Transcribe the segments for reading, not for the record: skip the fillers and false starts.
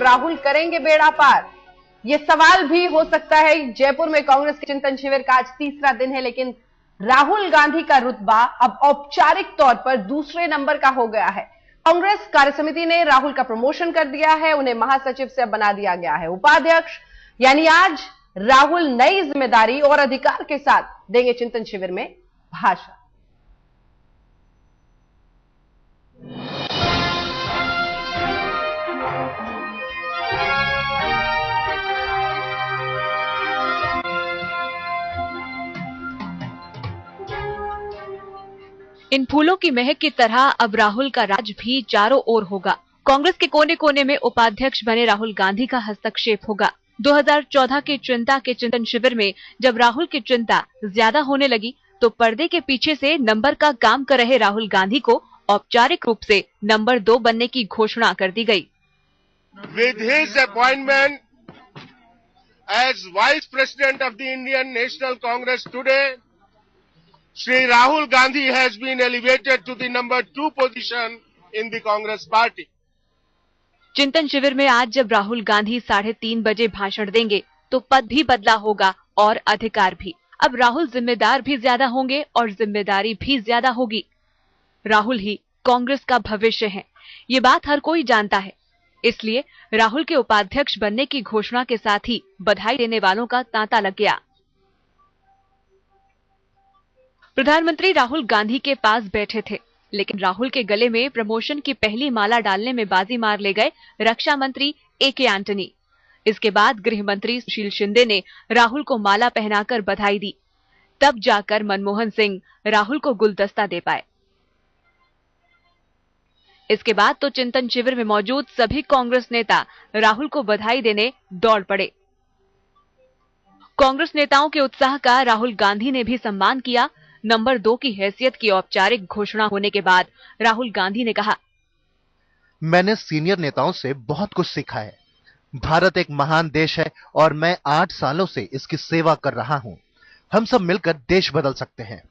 राहुल करेंगे बेड़ा पार? ये सवाल भी हो सकता है। जयपुर में कांग्रेस के चिंतन शिविर का आज तीसरा दिन है, लेकिन राहुल गांधी का रुतबा अब औपचारिक तौर पर दूसरे नंबर का हो गया है। कांग्रेस कार्यसमिति ने राहुल का प्रमोशन कर दिया है, उन्हें महासचिव से अब बना दिया गया है उपाध्यक्ष। यानी आज राहुल नई जिम्मेदारी और अधिकार के साथ देंगे चिंतन शिविर में भाषण। इन फूलों की महक की तरह अब राहुल का राज भी चारों ओर होगा। कांग्रेस के कोने कोने में उपाध्यक्ष बने राहुल गांधी का हस्तक्षेप होगा। 2014 की चिंता के चिंतन शिविर में जब राहुल की चिंता ज्यादा होने लगी तो पर्दे के पीछे से नंबर का काम कर रहे राहुल गांधी को औपचारिक रूप से नंबर 2 बनने की घोषणा कर दी गई। With his appointment as Vice President of the Indian National Congress today, Shri Rahul Gandhi has been elevated to the number 2 position in the Congress Party. चिंतन शिविर में आज जब राहुल गांधी 3:30 बजे भाषण देंगे तो पद भी बदला होगा और अधिकार भी। अब राहुल जिम्मेदार भी ज्यादा होंगे और जिम्मेदारी भी ज्यादा होगी। राहुल ही कांग्रेस का भविष्य है, ये बात हर कोई जानता है। इसलिए राहुल के उपाध्यक्ष बनने की घोषणा के साथ ही बधाई देने वालों का तांता लग गया। प्रधानमंत्री राहुल गांधी के पास बैठे थे, लेकिन राहुल के गले में प्रमोशन की पहली माला डालने में बाजी मार ले गए रक्षा मंत्री A.K. एंटनी। इसके बाद गृह मंत्री सुशील शिंदे ने राहुल को माला पहनाकर बधाई दी। तब जाकर मनमोहन सिंह राहुल को गुलदस्ता दे पाए। इसके बाद तो चिंतन शिविर में मौजूद सभी कांग्रेस नेता राहुल को बधाई देने दौड़ पड़े। कांग्रेस नेताओं के उत्साह का राहुल गांधी ने भी सम्मान किया। नंबर 2 की हैसियत की औपचारिक घोषणा होने के बाद राहुल गांधी ने कहा, मैंने सीनियर नेताओं से बहुत कुछ सीखा है। भारत एक महान देश है और मैं 8 सालों से इसकी सेवा कर रहा हूं। हम सब मिलकर देश बदल सकते हैं।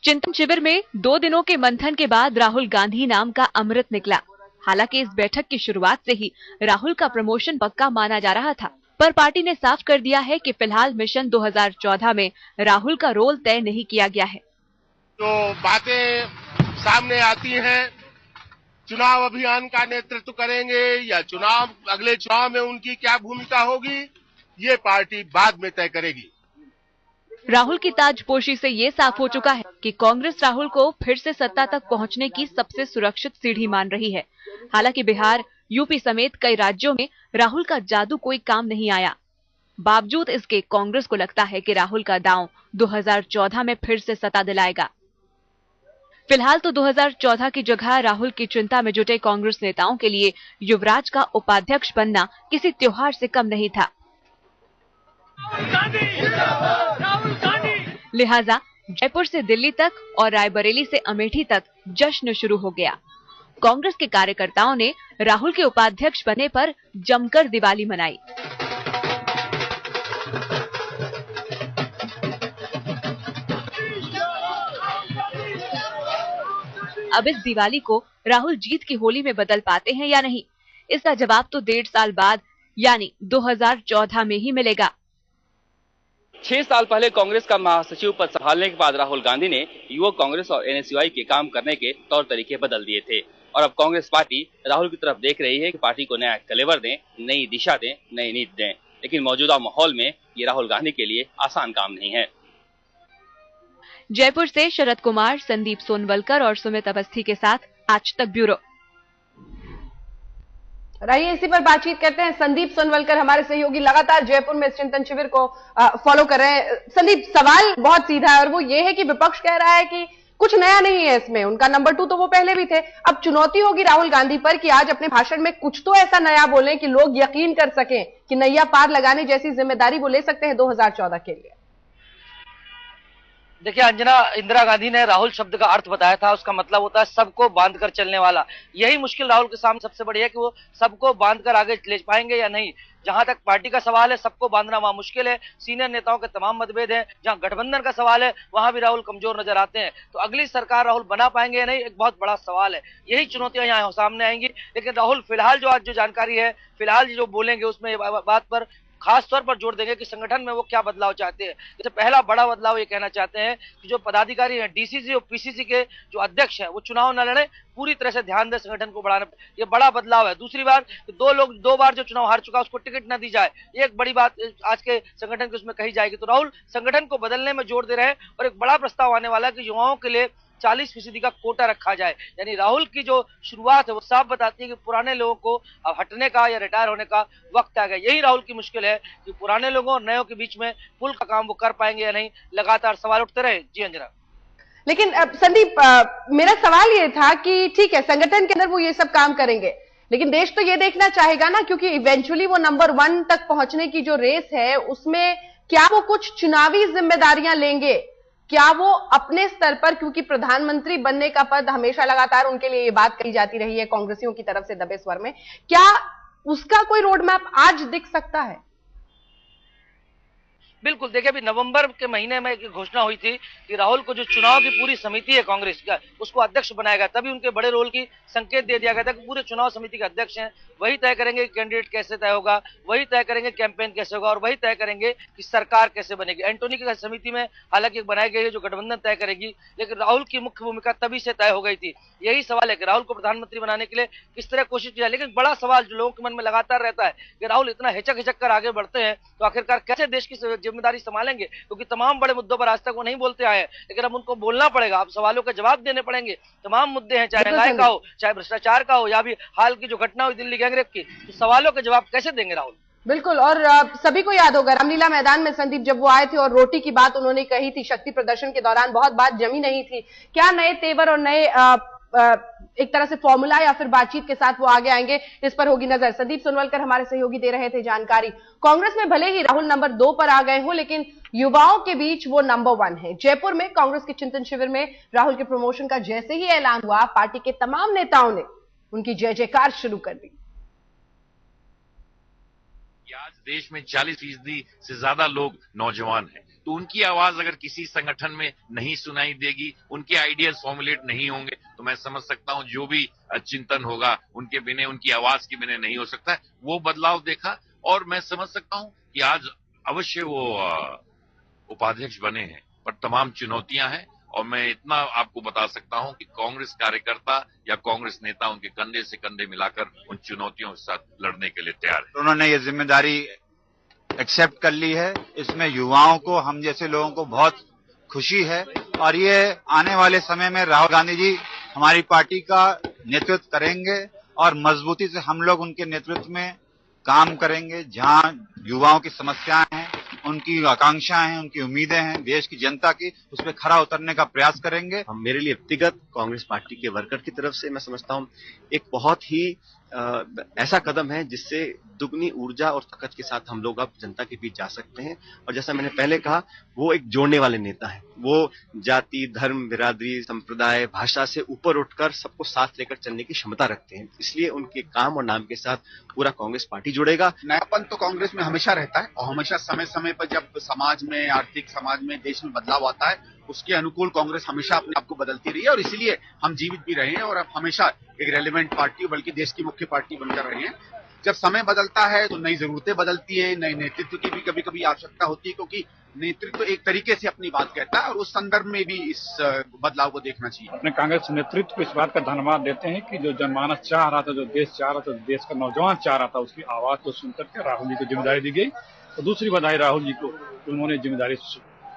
चिंतन शिविर में 2 दिनों के मंथन के बाद राहुल गांधी नाम का अमृत निकला। हालांकि इस बैठक की शुरुआत से ही राहुल का प्रमोशन पक्का माना जा रहा था, पर पार्टी ने साफ कर दिया है कि फिलहाल मिशन 2014 में राहुल का रोल तय नहीं किया गया है। तो बातें सामने आती हैं, चुनाव अभियान का नेतृत्व करेंगे या अगले चुनाव में उनकी क्या भूमिका होगी, ये पार्टी बाद में तय करेगी। राहुल की ताजपोशी से ये साफ हो चुका है कि कांग्रेस राहुल को फिर से सत्ता तक पहुंचने की सबसे सुरक्षित सीढ़ी मान रही है। हालांकि बिहार, यूपी समेत कई राज्यों में राहुल का जादू कोई काम नहीं आया। बावजूद इसके कांग्रेस को लगता है कि राहुल का दांव 2014 में फिर से सत्ता दिलाएगा। फिलहाल तो 2014 की जगह राहुल की चिंता में जुटे कांग्रेस नेताओं के लिए युवराज का उपाध्यक्ष बनना किसी त्योहार से कम नहीं था। लिहाजा जयपुर से दिल्ली तक और रायबरेली से अमेठी तक जश्न शुरू हो गया। कांग्रेस के कार्यकर्ताओं ने राहुल के उपाध्यक्ष बनने पर जमकर दिवाली मनाई। अब इस दिवाली को राहुल जीत की होली में बदल पाते हैं या नहीं, इसका जवाब तो 1.5 साल बाद यानी 2014 में ही मिलेगा। 6 साल पहले कांग्रेस का महासचिव पद संभालने के बाद राहुल गांधी ने युवक कांग्रेस और NSUI के काम करने के तौर तरीके बदल दिए थे और अब कांग्रेस पार्टी राहुल की तरफ देख रही है कि पार्टी को नया कलेवर दें, नई दिशा दें, नई नीति दें। लेकिन मौजूदा माहौल में ये राहुल गांधी के लिए आसान काम नहीं है। जयपुर से शरद कुमार, संदीप सोनवलकर और सुमित अवस्थी के साथ आज तक ब्यूरो। रहिए इसी पर बातचीत करते हैं। संदीप सोनवलकर हमारे सहयोगी लगातार जयपुर में चिंतन शिविर को फॉलो कर रहे हैं। संदीप, सवाल बहुत सीधा है और वो ये है कि विपक्ष कह रहा है कि कुछ नया नहीं है इसमें, उनका नंबर 2 तो वो पहले भी थे। अब चुनौती होगी राहुल गांधी पर कि आज अपने भाषण में कुछ तो ऐसा नया बोलें कि लोग यकीन कर सकें कि नैया पार लगाने जैसी जिम्मेदारी वो ले सकते हैं 2014 के लिए। देखिए अंजना, इंदिरा गांधी ने राहुल शब्द का अर्थ बताया था, उसका मतलब होता है सबको बांध कर चलने वाला। यही मुश्किल राहुल के सामने सबसे बड़ी है कि वो सबको बांध कर आगे ले पाएंगे या नहीं। जहां तक पार्टी का सवाल है, सबको बांधना वहां मुश्किल है, सीनियर नेताओं के तमाम मतभेद हैं। जहां गठबंधन का सवाल है, वहां भी राहुल कमजोर नजर आते हैं। तो अगली सरकार राहुल बना पाएंगे या नहीं, एक बहुत बड़ा सवाल है। यही चुनौतियां यहाँ सामने आएंगी। लेकिन राहुल फिलहाल जो आज जो जानकारी है, फिलहाल जो बोलेंगे उसमें बात पर खास तौर पर जोर देंगे कि संगठन में वो क्या बदलाव चाहते हैं। जैसे पहला बड़ा बदलाव ये कहना चाहते हैं कि जो पदाधिकारी हैं, डीसीसी और पीसीसी के जो अध्यक्ष हैं, वो चुनाव न लड़े, पूरी तरह से ध्यान दें संगठन को बढ़ाने। ये बड़ा बदलाव है। दूसरी बात, दो बार जो चुनाव हार चुका उसको टिकट न दी जाए, एक बड़ी बात आज के संगठन के उसमें कही जाएगी। तो राहुल संगठन को बदलने में जोर दे रहे हैं और एक बड़ा प्रस्ताव आने वाला है कि युवाओं के लिए 40% का कोटा रखा जाए। यानी राहुल की जो शुरुआत है वो साफ बताती है कि पुराने लोगों को अब हटने का या रिटायर होने का वक्त आ गया। यही राहुल की मुश्किल है कि पुराने लोगों और नयों के बीच में पुल का काम वो कर पाएंगे या नहीं। लगातार सवाल उठते रहे। जी अंजना। लेकिन संदीप, मेरा सवाल ये था कि ठीक है, संगठन के अंदर वो ये सब काम करेंगे, लेकिन देश तो ये देखना चाहेगा ना, क्योंकि इवेंचुअली वो नंबर 1 तक पहुंचने की जो रेस है उसमें क्या वो कुछ चुनावी जिम्मेदारियां लेंगे? क्या वो अपने स्तर पर, क्योंकि प्रधानमंत्री बनने का पद हमेशा लगातार उनके लिए ये बात कही जाती रही है कांग्रेसियों की तरफ से दबे स्वर में, क्या उसका कोई रोड मैप आज दिख सकता है? बिल्कुल, देखिए अभी नवंबर के महीने में एक घोषणा हुई थी कि राहुल को जो चुनाव की पूरी समिति है कांग्रेस का, उसको अध्यक्ष बनाया गया। तभी उनके बड़े रोल की संकेत दे दिया गया था कि पूरे चुनाव समिति के अध्यक्ष हैं, वही तय करेंगे कि कैंडिडेट कैसे तय होगा, वही तय करेंगे कैंपेन कैसे होगा और वही तय करेंगे कि सरकार कैसे बनेगी। एंटोनी की समिति में हालांकि बनाई गई है जो गठबंधन तय करेगी, लेकिन राहुल की मुख्य भूमिका तभी से तय हो गई थी। यही सवाल है कि राहुल को प्रधानमंत्री बनाने के लिए किस तरह कोशिश की जाए। लेकिन बड़ा सवाल जो लोगों के मन में लगातार रहता है कि राहुल इतना हिचक हिचक कर आगे बढ़ते हैं तो आखिरकार कैसे देश की जिम्मेदारी संभालेंगे, क्योंकि तमाम बड़े मुद्दों पर आज तक वो नहीं बोलते आए हैं, लेकिन अब उनको बोलना पड़ेगा। अब सवालों के जवाब देने पड़ेंगे। तमाम मुद्दे हैं, चाहे महंगाई का हो, चाहे भ्रष्टाचार का हो, या भी हाल की जो घटना हुई दिल्ली गैंगरेप की, तो सवालों के जवाब कैसे देंगे राहुल? बिल्कुल। और सभी को याद होगा रामलीला मैदान में संदीप जब वो आए थे और रोटी की बात उन्होंने कही थी शक्ति प्रदर्शन के दौरान, बहुत बात जमी नहीं थी। क्या नए तेवर और नए एक तरह से फॉर्मूला या फिर बातचीत के साथ वो आगे आएंगे, इस पर होगी नजर। संदीप सोनवलकर हमारे सहयोगी दे रहे थे जानकारी। कांग्रेस में भले ही राहुल नंबर 2 पर आ गए हो, लेकिन युवाओं के बीच वो नंबर 1 है। जयपुर में कांग्रेस के चिंतन शिविर में राहुल के प्रमोशन का जैसे ही ऐलान हुआ, पार्टी के तमाम नेताओं ने उनकी जय जयकार शुरू कर दी। आज देश में 40% से ज्यादा लोग नौजवान हैं, तो उनकी आवाज अगर किसी संगठन में नहीं सुनाई देगी, उनके आइडियाज फॉर्मुलेट नहीं होंगे, तो मैं समझ सकता हूं जो भी चिंतन होगा उनके बिना, उनकी आवाज के बिना नहीं हो सकता है। वो बदलाव देखा और मैं समझ सकता हूं कि आज अवश्य वो उपाध्यक्ष बने हैं, पर तमाम चुनौतियां हैं। और मैं इतना आपको बता सकता हूं कि कांग्रेस कार्यकर्ता या कांग्रेस नेता उनके कंधे से कंधे मिलाकर उन चुनौतियों के साथ लड़ने के लिए तैयार है। उन्होंने ये जिम्मेदारी एक्सेप्ट कर ली है। इसमें युवाओं को, हम जैसे लोगों को बहुत खुशी है और ये आने वाले समय में राहुल गांधी जी हमारी पार्टी का नेतृत्व करेंगे और मजबूती से हम लोग उनके नेतृत्व में काम करेंगे। जहां युवाओं की समस्याएं हैं, उनकी आकांक्षाएं हैं, उनकी उम्मीदें हैं देश की जनता की, उस पर खरा उतरने का प्रयास करेंगे। हम मेरे लिए व्यक्तिगत कांग्रेस पार्टी के वर्कर की तरफ से मैं समझता हूं एक बहुत ही ऐसा कदम है जिससे दुगनी ऊर्जा और ताकत के साथ हम लोग अब जनता के बीच जा सकते हैं। और जैसा मैंने पहले कहा, वो एक जोड़ने वाले नेता है। वो जाति, धर्म, बिरादरी, संप्रदाय, भाषा से ऊपर उठकर सबको साथ लेकर चलने की क्षमता रखते हैं। इसलिए उनके काम और नाम के साथ पूरा कांग्रेस पार्टी जुड़ेगा। नयापन तो कांग्रेस में हमेशा रहता है और हमेशा समय समय पर जब समाज में, आर्थिक समाज में, देश में बदलाव आता है, उसके अनुकूल कांग्रेस हमेशा अपने आप को बदलती रही है और इसीलिए हम जीवित भी रहे हैं और अब हमेशा एक रेलेवेंट पार्टी, बल्कि देश की मुख्य पार्टी बनकर रहे हैं। जब समय बदलता है तो नई जरूरतें बदलती है, नए नेतृत्व की भी कभी कभी आवश्यकता होती है, क्योंकि नेतृत्व एक तरीके से अपनी बात कहता है और उस संदर्भ में भी इस बदलाव को देखना चाहिए। अपने कांग्रेस नेतृत्व को इस बात का धन्यवाद देते हैं कि जो जनमानस चाह रहा था, जो देश चाह रहा था, देश का नौजवान चाह रहा था, उसकी आवाज को सुनकर के राहुल जी को जिम्मेदारी दी गई। और दूसरी बधाई राहुल जी को, उन्होंने जिम्मेदारी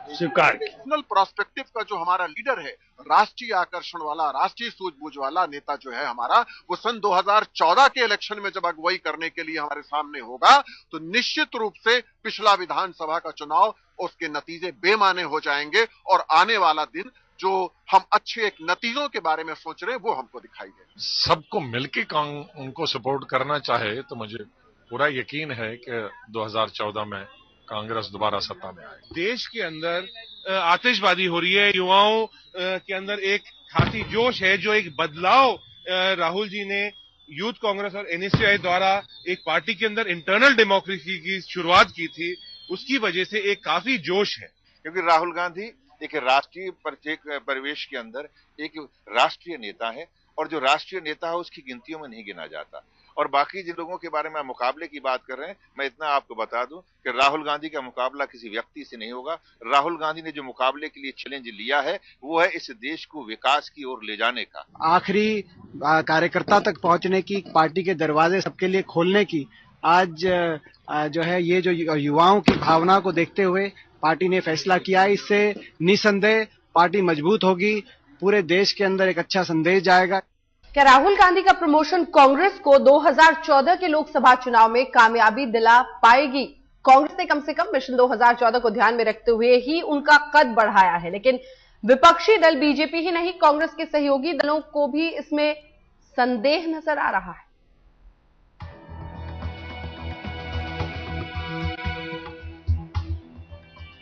स्वीकार की। नेशनल पर्सपेक्टिव का जो हमारा लीडर है, राष्ट्रीय आकर्षण वाला, राष्ट्रीय सूझबूझ वाला नेता जो है हमारा, वो सन 2014 के इलेक्शन में जब अगुवाई करने के लिए हमारे सामने होगा तो निश्चित रूप से पिछला विधानसभा का चुनाव, उसके नतीजे बेमाने हो जाएंगे और आने वाला दिन जो हम अच्छे एक नतीजों के बारे में सोच रहे हैं वो हमको दिखाई दे। सबको मिलकर उनको सपोर्ट करना चाहे तो मुझे पूरा यकीन है कि 2014 में कांग्रेस दोबारा सत्ता में आए। देश के अंदर आतिशबाजी हो रही है, युवाओं के अंदर एक खासी जोश है, जो एक बदलाव राहुल जी ने यूथ कांग्रेस और एनएसयूआई द्वारा एक पार्टी के अंदर इंटरनल डेमोक्रेसी की शुरुआत की थी, उसकी वजह से एक काफी जोश है। क्योंकि राहुल गांधी एक राष्ट्रीय परिवेश के अंदर एक राष्ट्रीय नेता है, और जो राष्ट्रीय नेता है उसकी गिनतियों में नहीं गिना जाता। और बाकी जिन लोगों के बारे में मुकाबले की बात कर रहे हैं, मैं इतना आपको बता दूं कि राहुल गांधी का मुकाबला किसी व्यक्ति से नहीं होगा। राहुल गांधी ने जो मुकाबले के लिए चैलेंज लिया है वो है इस देश को विकास की ओर ले जाने का, आखिरी कार्यकर्ता तक पहुंचने की, पार्टी के दरवाजे सबके लिए खोलने की। आज जो है ये जो युवाओं की भावना को देखते हुए पार्टी ने फैसला किया है। इससे निसंदेह पार्टी मजबूत होगी, पूरे देश के अंदर एक अच्छा संदेश जाएगा। क्या राहुल गांधी का प्रमोशन कांग्रेस को 2014 के लोकसभा चुनाव में कामयाबी दिला पाएगी? कांग्रेस ने कम से कम मिशन 2014 को ध्यान में रखते हुए ही उनका कद बढ़ाया है, लेकिन विपक्षी दल बीजेपी ही नहीं, कांग्रेस के सहयोगी दलों को भी इसमें संदेह नजर आ रहा है।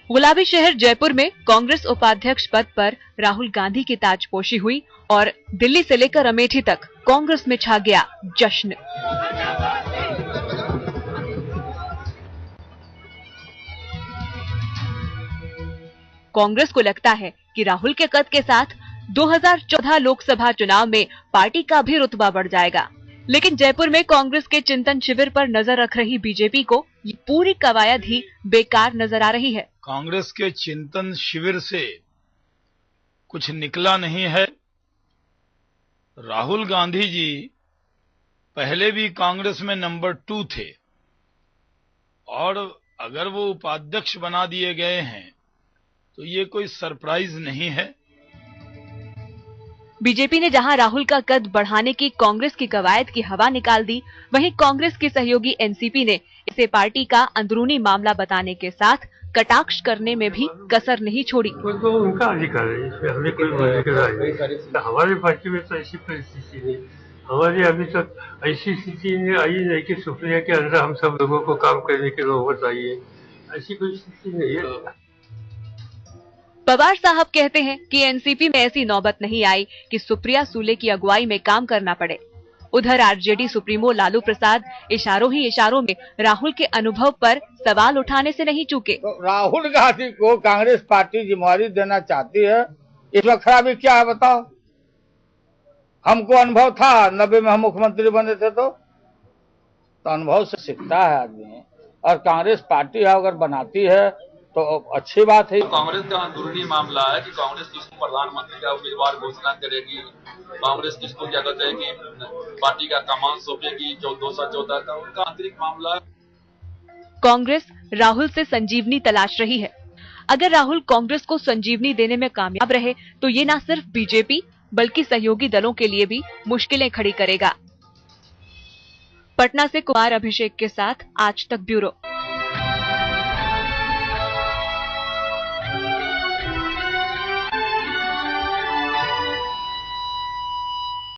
गुलाबी शहर जयपुर में कांग्रेस उपाध्यक्ष पद पर राहुल गांधी की ताजपोशी हुई और दिल्ली से लेकर अमेठी तक कांग्रेस में छा गया जश्न। कांग्रेस को लगता है कि राहुल के कद के साथ 2014 लोकसभा चुनाव में पार्टी का भी रुतबा बढ़ जाएगा, लेकिन जयपुर में कांग्रेस के चिंतन शिविर पर नजर रख रही बीजेपी को ये पूरी कवायद ही बेकार नजर आ रही है। कांग्रेस के चिंतन शिविर से कुछ निकला नहीं है। राहुल गांधी जी पहले भी कांग्रेस में नंबर 2 थे, और अगर वो उपाध्यक्ष बना दिए गए हैं तो ये कोई सरप्राइज नहीं है। बीजेपी ने जहां राहुल का कद बढ़ाने की कांग्रेस की कवायद की हवा निकाल दी, वहीं कांग्रेस की सहयोगी एनसीपी ने इसे पार्टी का अंदरूनी मामला बताने के साथ कटाक्ष करने में भी कसर नहीं छोड़ी। तो उनका अधिकार है, इसमें हमें कोई बोलने की राय नहीं। हमारी पार्टी में तो ऐसी परिस्थिति नहीं, हमारी अभी तक ऐसी स्थिति नहीं आई नहीं कि सुप्रिया के अंदर हम सब लोगों को काम करने की नौबत आई है, ऐसी कोई स्थिति नहीं है। पवार साहब कहते हैं कि एनसीपी में ऐसी नौबत नहीं आई कि सुप्रिया सूले की अगुवाई में काम करना पड़े। उधर आरजेडी सुप्रीमो लालू प्रसाद इशारों ही इशारों में राहुल के अनुभव पर सवाल उठाने से नहीं चूके। तो राहुल गांधी को कांग्रेस पार्टी जिम्मेवारी देना चाहती है, इसमें खराबी क्या है बताओ? हमको अनुभव था 90 में हम मुख्यमंत्री बने थे, तो अनुभव से सीखता है आदमी, और कांग्रेस पार्टी अगर बनाती है तो अच्छी बात है। कांग्रेस का अंदरूनी मामला है कि कांग्रेस किसको प्रधानमंत्री का उम्मीदवार घोषणा करेगी, कांग्रेस किसको क्या कहते हैं कि पार्टी का कमान सौंपेगी 214 का, उनका आंतरिक मामला है। कांग्रेस राहुल से संजीवनी तलाश रही है। अगर राहुल कांग्रेस को संजीवनी देने में कामयाब रहे तो ये न सिर्फ बीजेपी बल्कि सहयोगी दलों के लिए भी मुश्किलें खड़ी करेगा। पटना से कुमार अभिषेक के साथ आज तक ब्यूरो।